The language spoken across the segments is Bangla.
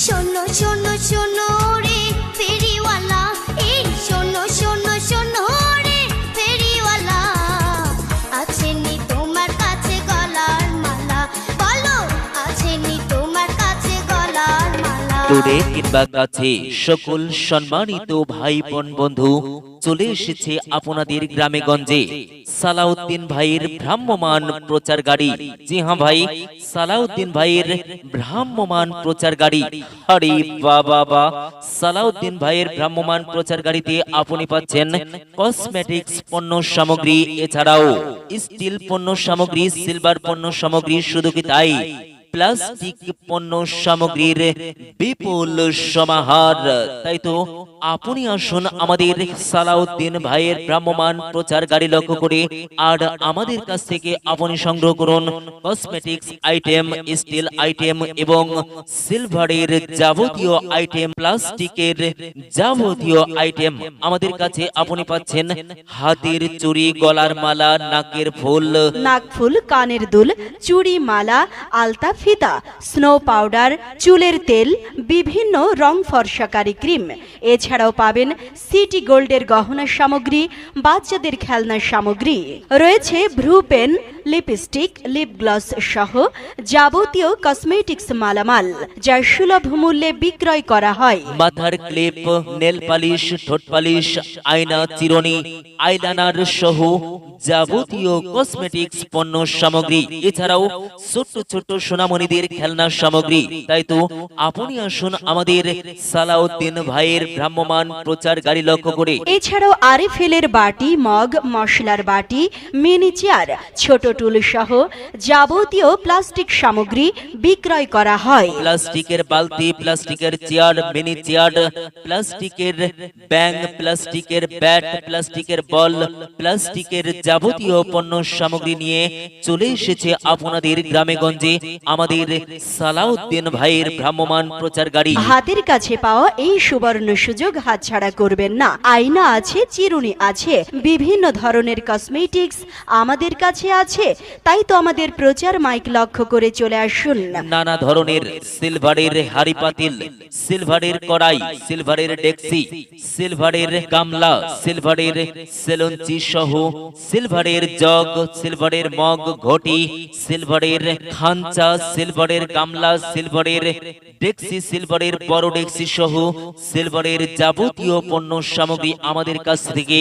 শোনো শোনো শোনো রে ফেরিওয়ালা, এই শোনো শোনো শোনো রে ফেরিওয়ালা, আছে নি তোমার কাছে গলার মালা, বলো আছে নি তোমার কাছে গলার মালা। দূরে কিংবা কাছে সকল সম্মানিত ভাই বোন বন্ধু, চলে এসেছে আপনাদের গ্রামে গঞ্জে সালাউদ্দিন ভাইয়ের ভ্রাম্যমান প্রচার গাড়ি। জি হ্যাঁ ভাই, সালাউদ্দিন ভাইয়ের ভ্রাম্যমান প্রচার গাড়ি। আরে বাবা বা, সালাউদ্দিন ভাইয়ের ভ্রাম্যমান প্রচার গাড়িতে আপনি পাচ্ছেন কসমেটিক্স পণ্য সামগ্রী, এছাড়াও স্টিল পণ্য সামগ্রী, সিলভার পণ্য সামগ্রী। শুধু কি তাই, প্লাস্টিক পণ্য সামগ্রীর বিপুল সমাহার। তাই তো আপনি আসুন আমাদের সালাউদ্দিন ভাইয়ের ভ্রাম্যমান প্রচার গাড়ি লক্ষ্য করে, আর আমাদের কাছ থেকে আপনি সংগ্রহ করুন কসমেটিক্স আইটেম, স্টিল আইটেম এবং সিলভারের যাবতীয় আইটেম, প্লাস্টিকের যাবতীয় আইটেম। আমাদের কাছে আপনি পাচ্ছেন হাতের চুড়ি, গলার মালা, নাকের ফুল, নাকফুল, কানের দুল, চুড়ি, মালা, আলতা, ফিতা, স্নো পাউডার, চুলের তেল, বিভিন্ন রং ফর্সাকারী ক্রিম। এছাড়াও পাবেন সিটি গোল্ডের গহনা সামগ্রী, বাচ্চাদের খেলনা সামগ্রী। রয়েছে ভ্রু পেন, লিপস্টিক, লিপ গ্লস সহ যাবতীয় কসমেটিক্স মালামাল, যা সুলভ মূল্যে বিক্রয় করা হয়। মাথার ক্লিপ, নেল পালিশ, ঠোঁট পালিশ, আয়না, চিরুনি, আইলাইনার সহ যাবতীয় কসমেটিক্স পণ্য সামগ্রী। এছাড়াও ছোট ছোট সোনামণিদের খেলনা সামগ্রী। তাই তো আপনি আসুন আমাদের সালাউদ্দিন ভাইয়ের ভ্রাম্যমান প্রচার গাড়ি লক্ষ্য করে। এছাড়াও আরএফএলের বাটি, মগ, মশলার বাটি, মিনি চেয়ার, ছোট টুল সহ যাবতীয় প্লাস্টিক সামগ্রী বিক্রয় করা হয়। প্লাস্টিকের বালতি, প্লাস্টিকের চেয়ার, মিনি চেয়ার, প্লাস্টিকের ব্যাং, প্লাস্টিকের ব্যাট, প্লাস্টিকের বল, প্লাস্টিকের যাবতীয় পণ্য সামগ্রী নিয়ে চলে এসেছে আপনাদের গ্রামে গঞ্জে আমাদের সালাউদ্দিন ভাইয়ের ভ্রাম্যমান প্রচার গাড়ি। হাতের কাছে পাওয়া এই সুবর্ণ সুযোগ হাতছাড়া করবেন না। আয়না আছে, চিরুনি আছে, বিভিন্ন ধরনের কসমেটিক্স আমাদের কাছে আছে। তাই তো আমাদের প্রচার মাইক লক্ষ্য করে চলে আসুন। নানা ধরনের সিলভারের হাড়ি পাতিল, সিলভারের কড়াই, সিলভারের ডেকসি, সিলভারের গামলা, সিলভারের সেলুনচি সহ সিলভারের জগ, সিলভারের মগ, ঘটি, সিলভারের খাঞ্চা, সিলভারের গামলা, সিলভারের ডেকসি, সিলভারের বড় ডেকসি সহ সিলভারের যাবতীয় পণ্য সামগ্রী আমাদের কাছ থেকে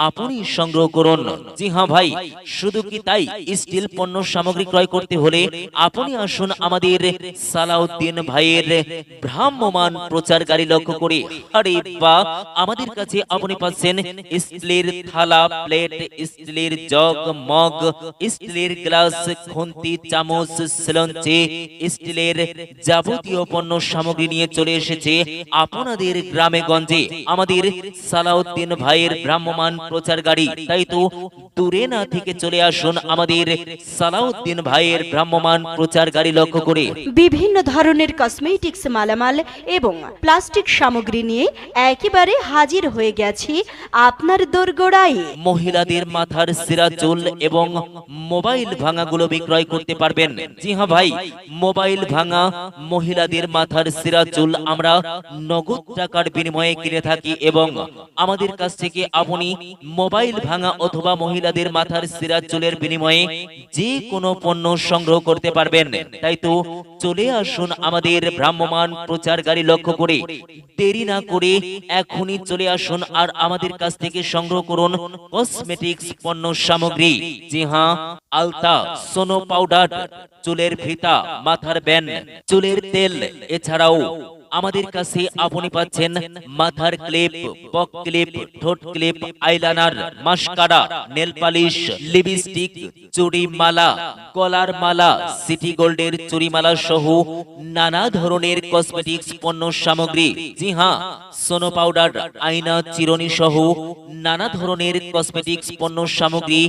আপনি সংগ্রহ করুন। জি হ্যাঁ ভাই, শুধু কি তাই, স্টিল পণ্য সামগ্রী ক্রয় করতে হলে আপনি আসুন আমাদের সালাউদ্দিন ভাইয়ের ভ্রাম্যমান প্রচার গাড়ি লক্ষ্য করে। আরে বা, আমাদের কাছে আপনি পাচ্ছেন স্টিলের থালা, প্লেট, স্টিলের জগ, মগ, স্টিলের গ্লাস, খুন্তি, চামচ, সেলুনচি, স্টিলের যাবতীয় পণ্য সামগ্রী নিয়ে চলে এসেছে আপনাদের গ্রামে গঞ্জে আমাদের সালাউদ্দিন ভাইয়ের ভ্রাম্যমান প্রচার গাড়ি। তাই তো দূরে না থেকে চলে আসুন আমাদের সালাউদ্দিন ভাইয়ের ভ্রাম্যমান প্রচার গাড়ি লক্ষ্য করে। বিভিন্ন ধরনের কসমেটিক্স মালামাল এবং প্লাস্টিক সামগ্রী নিয়ে একেবারে হাজির হয়ে গেছি আপনার দোরগোড়ায়। মহিলাদের মাথার সিরা, চুল এবং মোবাইল ভাঙাগুলো বিক্রয় করতে পারবেন। জি হ্যাঁ ভাই, মোবাইল ভাঙা, মহিলাদের মাথার সিরা, চুল আমরা নগদ টাকার বিনিময়ে কিনে থাকি এবং আমাদের কাছ থেকে আপনি মোবাইল ভাঙা অথবা মহিলাদের মাথার সিরা, চুলের বিনিময়ে যে কোনো পণ্য সংগ্রহ করতে পারবেন। তাই তো চলে আসুন আমাদের ভ্রাম্যমান প্রচার গাড়ি লক্ষ্য করে। দেরি না করে এখনই চলে আসুন আর আমাদের কাছ থেকে সংগ্রহ করুন কসমেটিক্স পণ্য সামগ্রী। জি হ্যাঁ, আলতা, সোনো পাউডার, চুলের ফিতা, মাথার ব্যান্ড, চুলের তেল। এছাড়াও আমাদের কাছে আপনি পাচ্ছেন মাথার ক্লিপ, পক ক্লিপ, ঠোঁট clip, eyeliner, mascara, nail polish, lipstick, চুড়ি মালা, গলার মালা, সিটি গোল্ডের চুড়ি মালা সহ নানা ধরনের কসমেটিক্স পণ্য সামগ্রী। জি হ্যাঁ, সোনো পাউডার, আয়না, চিরুনি সহ নানা ধরনের কসমেটিক্স পণ্য সামগ্রী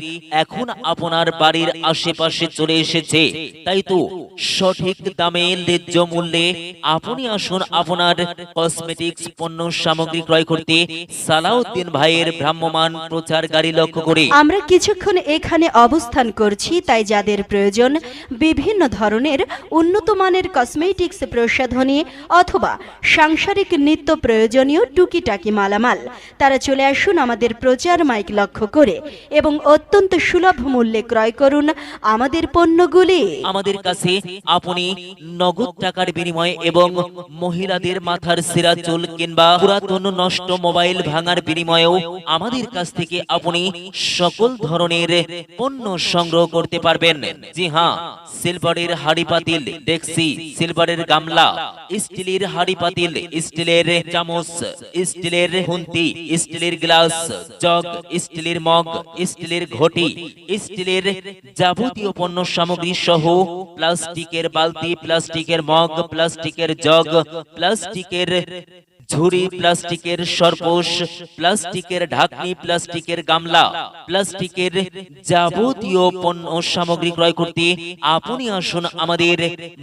এখন আপনার বাড়ির আশেপাশে চলে এসেছে। তাই তো সঠিক দামে, ন্যায্য মূল্যে আপনি আসুন আপনার কসমেটিক্স পণ্য সামগ্রী ক্রয় করতে সালাউদ্দিন ভাইয়ের ভ্রাম্যমান প্রচার গাড়ি লক্ষ্য করে আমরা কিছুক্ষণ এখানে অবস্থান করছি, তাই যাদের প্রয়োজন বিভিন্ন ধরনের উন্নত মানের কসমেটিক্স প্রসাধনী অথবা সাংসারিক নিত্য প্রয়োজনীয় টুকিটাকি মালামাল, তারা চলে আসুন আমাদের প্রচার মাইক লক্ষ্য করে এবং অত্যন্ত সুলভ মূল্যে ক্রয় করুন আমাদের পণ্যগুলি। আমাদের কাছে আপনি নগদ টাকার বিনিময়ে এবং মহিলাদের মাথার সিরা চুল কিংবা পুরাতন নষ্ট মোবাইল ভাঙার বিনিময়েও আমাদের কাছ থেকে আপনি সকল ধরনের পণ্য সংগ্রহ করতে পারবেন। জি হ্যাঁ, সিলভারের হাড়ি পাতিল, ডেক্সি, সিলভারের গামলা, স্টিলের হাড়ি পাতিল, স্টিলের চামচ, স্টিলের খুন্তি, স্টিলের গ্লাস, জগ, স্টিলের মগ, স্টিলের ঘটি, স্টিলের যাবতীয় পণ্য সামগ্রী সহ প্লাস্টিকের বালতি, প্লাস্টিকের মগ, প্লাস্টিকের জগ, প্লাস্টিকের ঝুড়ি, প্লাস্টিকের সরপোষ, প্লাস্টিকের ঢাকনি, প্লাস্টিকের গামলা, প্লাস্টিকের যাবতীয় পণ্য সামগ্রী ক্রয় করতে আপনি আসুন আমাদের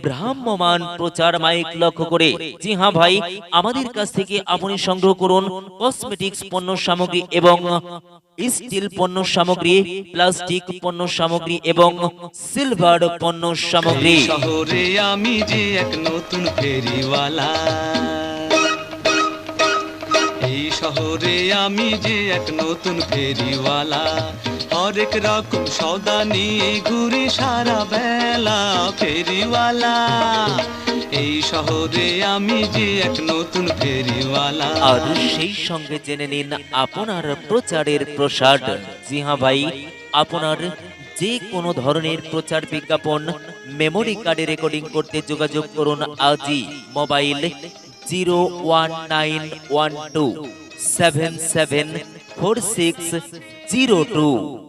ভ্রাম্যমান প্রচার মাইক লক্ষ্য করে। জি হ্যাঁ ভাই, আমাদের কাছ থেকে আপনি সংগ্রহ করুন কসমেটিক্স পণ্য সামগ্রী এবং স্টিল পণ্য সামগ্রী, প্লাস্টিক পণ্য সামগ্রী এবং সিলভার পণ্য সামগ্রী। এই শহরে আমি যে এক নতুন ফেরিওয়ালা, এই শহরে আমি যে এক নতুন ফেরিওয়ালা, হরেক রকম সওদা নিয়ে ঘুরি সারা বেলা ফেরিওয়ালা। এই শহরে আমি যে এক নতুন ফেরিওয়ালা। আর সেই সঙ্গে জেনে নিন আপনার প্রচারের প্রসার। জি হ্যাঁ ভাই, আপনার যে কোনো ধরনের প্রচার বিজ্ঞাপন মেমোরি কার্ডে রেকর্ডিং করতে যোগাযোগ করুন আজই। মোবাইল 01912774602।